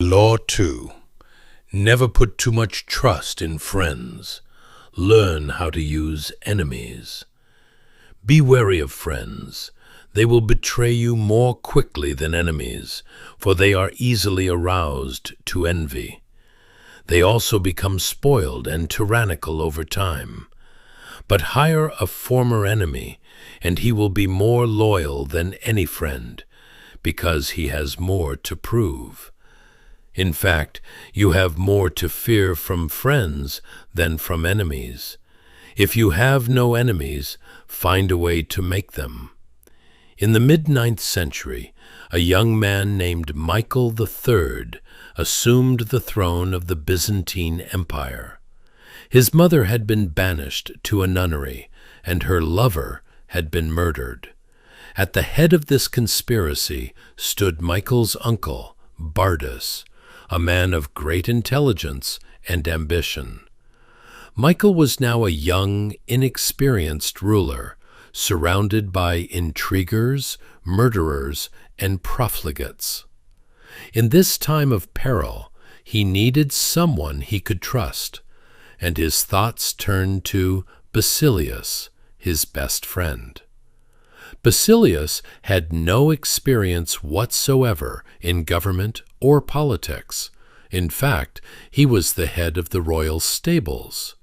Law 2. Never put too much trust in friends. Learn how to use enemies. Be wary of friends. They will betray you more quickly than enemies, for they are easily aroused to envy. They also become spoiled and tyrannical over time. But hire a former enemy, and he will be more loyal than any friend, because he has more to prove. In fact, you have more to fear from friends than from enemies. If you have no enemies, find a way to make them. In the mid-9th century, a young man named Michael III assumed the throne of the Byzantine Empire. His mother had been banished to a nunnery, and her lover had been murdered. At the head of this conspiracy stood Michael's uncle, Bardas, a man of great intelligence and ambition. Michael was now a young, inexperienced ruler, surrounded by intriguers, murderers, and profligates. In this time of peril, he needed someone he could trust, and his thoughts turned to Basilius, his best friend. Basilius had no experience whatsoever in government or politics. In fact, he was the head of the royal stables.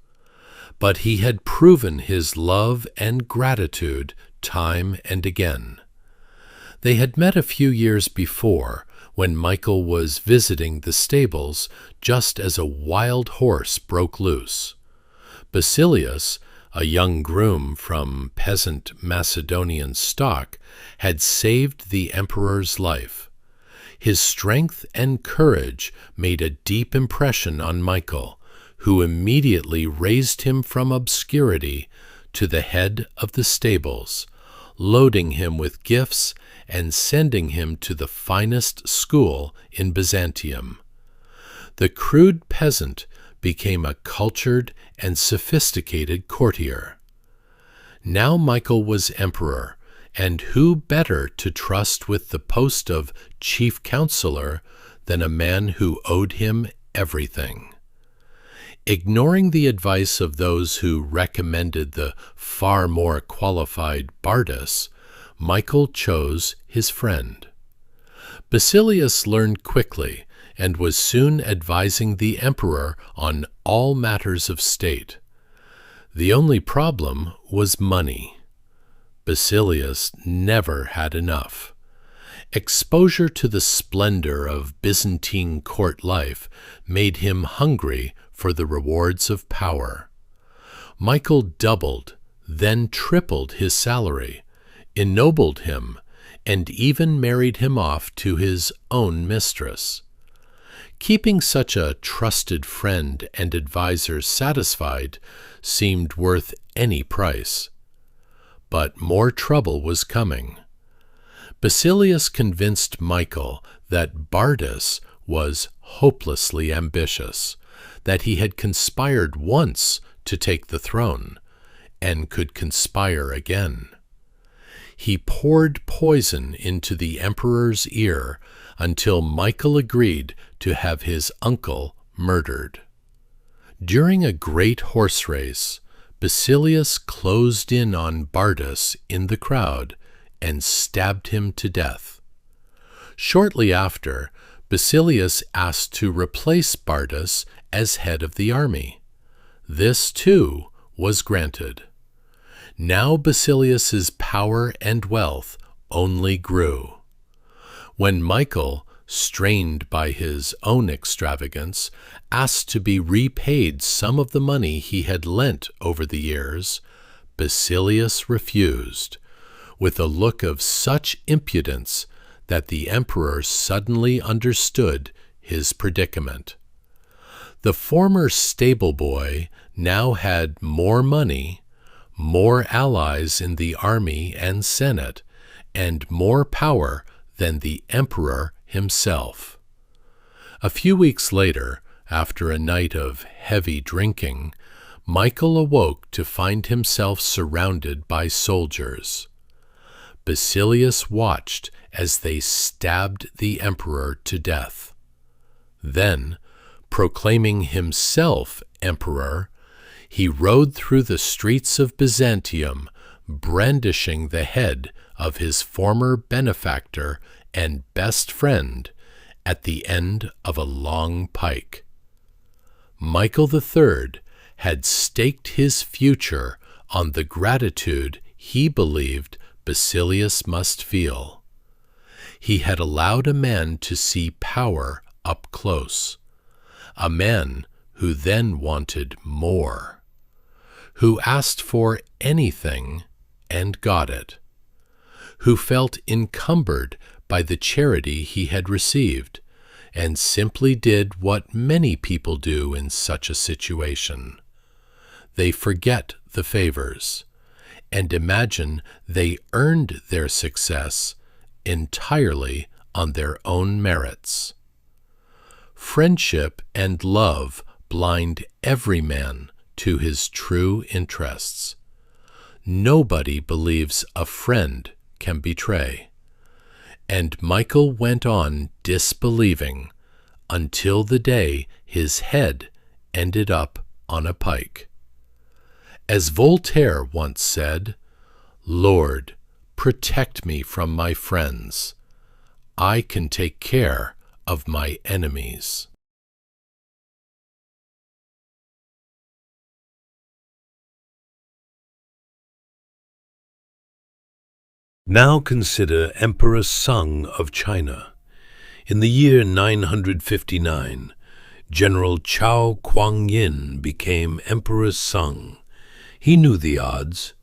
But he had proven his love and gratitude time and again. They had met a few years before, when Michael was visiting the stables just as a wild horse broke loose. Basilius, a young groom from peasant Macedonian stock, had saved the emperor's life. His strength and courage made a deep impression on Michael, who immediately raised him from obscurity to the head of the stables, loading him with gifts and sending him to the finest school in Byzantium. The crude peasant became a cultured and sophisticated courtier. Now Michael was emperor, and who better to trust with the post of chief counselor than a man who owed him everything? Ignoring the advice of those who recommended the far more qualified Bardas, Michael chose his friend. Basilius learned quickly and was soon advising the emperor on all matters of state. The only problem was money. Basilius never had enough. Exposure to the splendor of Byzantine court life made him hungry for the rewards of power. Michael doubled, then tripled his salary, ennobled him, and even married him off to his own mistress. Keeping such a trusted friend and advisor satisfied seemed worth any price. But more trouble was coming. Basilius convinced Michael that Bardas was hopelessly ambitious, that he had conspired once to take the throne, and could conspire again. He poured poison into the emperor's ear until Michael agreed to have his uncle murdered. During a great horse race, Basilius closed in on Bardas in the crowd and stabbed him to death. Shortly after, Basilius asked to replace Bardas as head of the army. This, too, was granted. Now Basilius's power and wealth only grew. When Michael, strained by his own extravagance, asked to be repaid some of the money he had lent over the years, Basilius refused, with a look of such impudence that the emperor suddenly understood his predicament. The former stable boy now had more money, more allies in the army and senate, and more power than the emperor himself. A few weeks later, after a night of heavy drinking, Michael awoke to find himself surrounded by soldiers. Basilius watched as they stabbed the emperor to death. Then, proclaiming himself emperor, he rode through the streets of Byzantium, brandishing the head of his former benefactor and best friend at the end of a long pike. Michael III had staked his future on the gratitude he believed Basilius must feel. He had allowed a man to see power up close, a man who then wanted more, who asked for anything and got it, who felt encumbered by the charity he had received, and simply did what many people do in such a situation. They forget the favors and imagine they earned their success entirely on their own merits. Friendship and love blind every man to his true interests. Nobody believes a friend can betray. And Michael went on disbelieving until the day his head ended up on a pike. As Voltaire once said, "Lord, protect me from my friends. I can take care of my enemies." Now consider Emperor Sung of China. In the year 959, General Chao Kuang-yin became Emperor Sung. He knew the odds.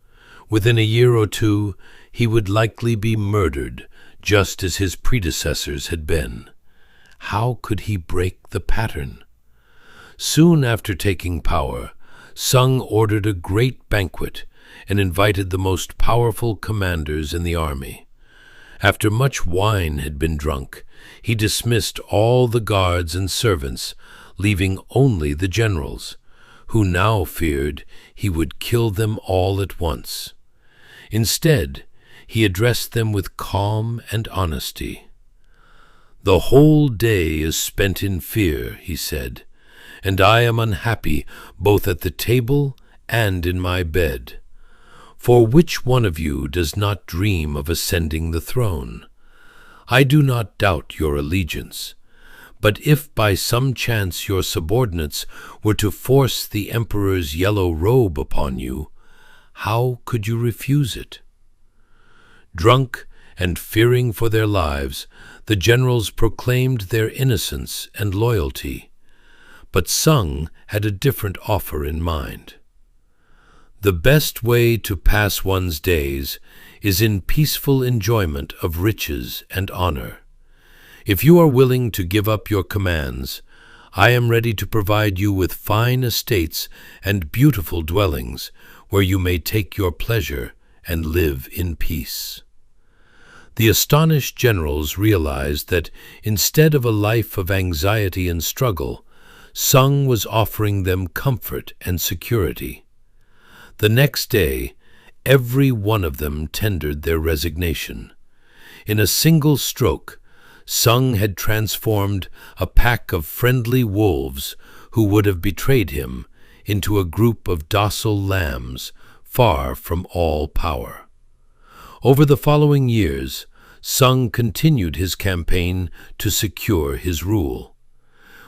Within a year or two, he would likely be murdered, just as his predecessors had been. How could he break the pattern? Soon after taking power, Sung ordered a great banquet and invited the most powerful commanders in the army. After much wine had been drunk, he dismissed all the guards and servants, leaving only the generals, who now feared he would kill them all at once. Instead, he addressed them with calm and honesty. "The whole day is spent in fear," he said, "and I am unhappy both at the table and in my bed. For which one of you does not dream of ascending the throne? I do not doubt your allegiance, but if by some chance your subordinates were to force the emperor's yellow robe upon you, how could you refuse it?" Drunk and fearing for their lives, the generals proclaimed their innocence and loyalty, but Sung had a different offer in mind. The best way to pass one's days is in peaceful enjoyment of riches and honor. If you are willing to give up your commands, I am ready to provide you with fine estates and beautiful dwellings where you may take your pleasure and live in peace. The astonished generals realized that instead of a life of anxiety and struggle, Sung was offering them comfort and security. The next day, every one of them tendered their resignation. In a single stroke, Sung had transformed a pack of friendly wolves who would have betrayed him into a group of docile lambs far from all power. Over the following years, Sung continued his campaign to secure his rule.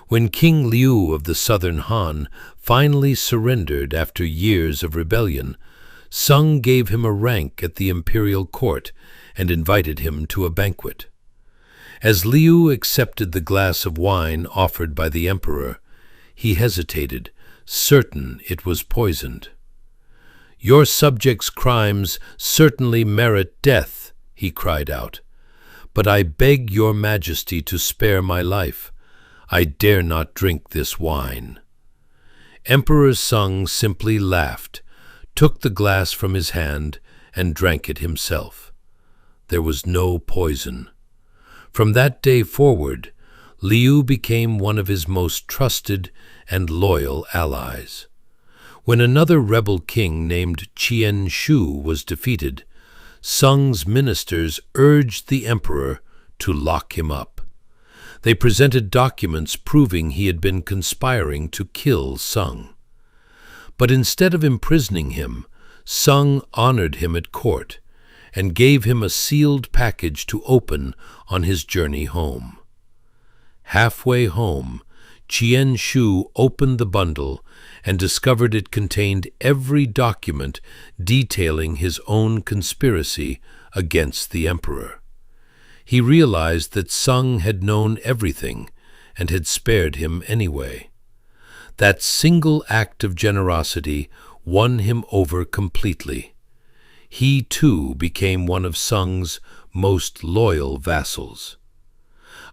When King Liu of the southern Han finally surrendered after years of rebellion, Sung gave him a rank at the imperial court and invited him to a banquet. As Liu accepted the glass of wine offered by the emperor, he hesitated, certain it was poisoned. "Your subjects' crimes certainly merit death," he cried out, "but I beg your majesty to spare my life. I dare not drink this wine." Emperor Sung simply laughed, took the glass from his hand, and drank it himself. There was no poison. From that day forward, Liu became one of his most trusted and loyal allies. When another rebel king named Qian Shu was defeated, Sung's ministers urged the emperor to lock him up. They presented documents proving he had been conspiring to kill Sung. But instead of imprisoning him, Sung honored him at court and gave him a sealed package to open on his journey home. Halfway home, Chien Shu opened the bundle and discovered it contained every document detailing his own conspiracy against the emperor. He realized that Sung had known everything and had spared him anyway. That single act of generosity won him over completely. He, too, became one of Sung's most loyal vassals.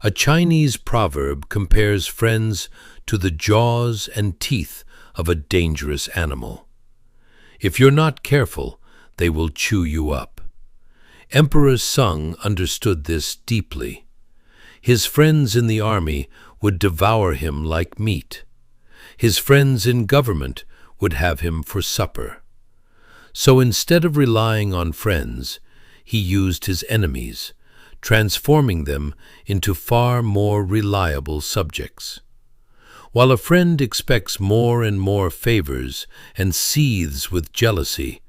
A Chinese proverb compares friends to the jaws and teeth of a dangerous animal. If you're not careful, they will chew you up. Emperor Sung understood this deeply. His friends in the army would devour him like meat. His friends in government would have him for supper. So instead of relying on friends, he used his enemies, transforming them into far more reliable subjects. While a friend expects more and more favors and seethes with jealousy,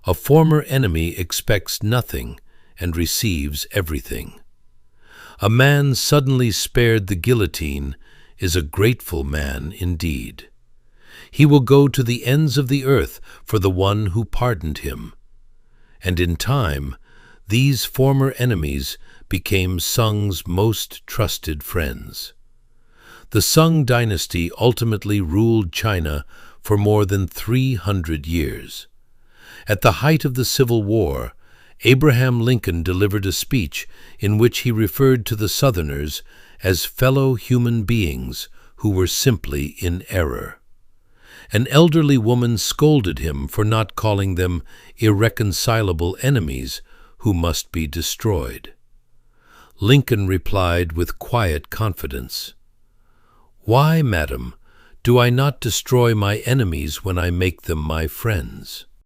a former enemy expects nothing and receives everything. A man suddenly spared the guillotine is a grateful man indeed. He will go to the ends of the earth for the one who pardoned him. And in time, these former enemies became Sung's most trusted friends. The Sung dynasty ultimately ruled China for more than 300 years. At the height of the Civil War, Abraham Lincoln delivered a speech in which he referred to the Southerners as fellow human beings who were simply in error. An elderly woman scolded him for not calling them irreconcilable enemies who must be destroyed. Lincoln replied with quiet confidence, "Why, madam, do I not destroy my enemies when I make them my friends?"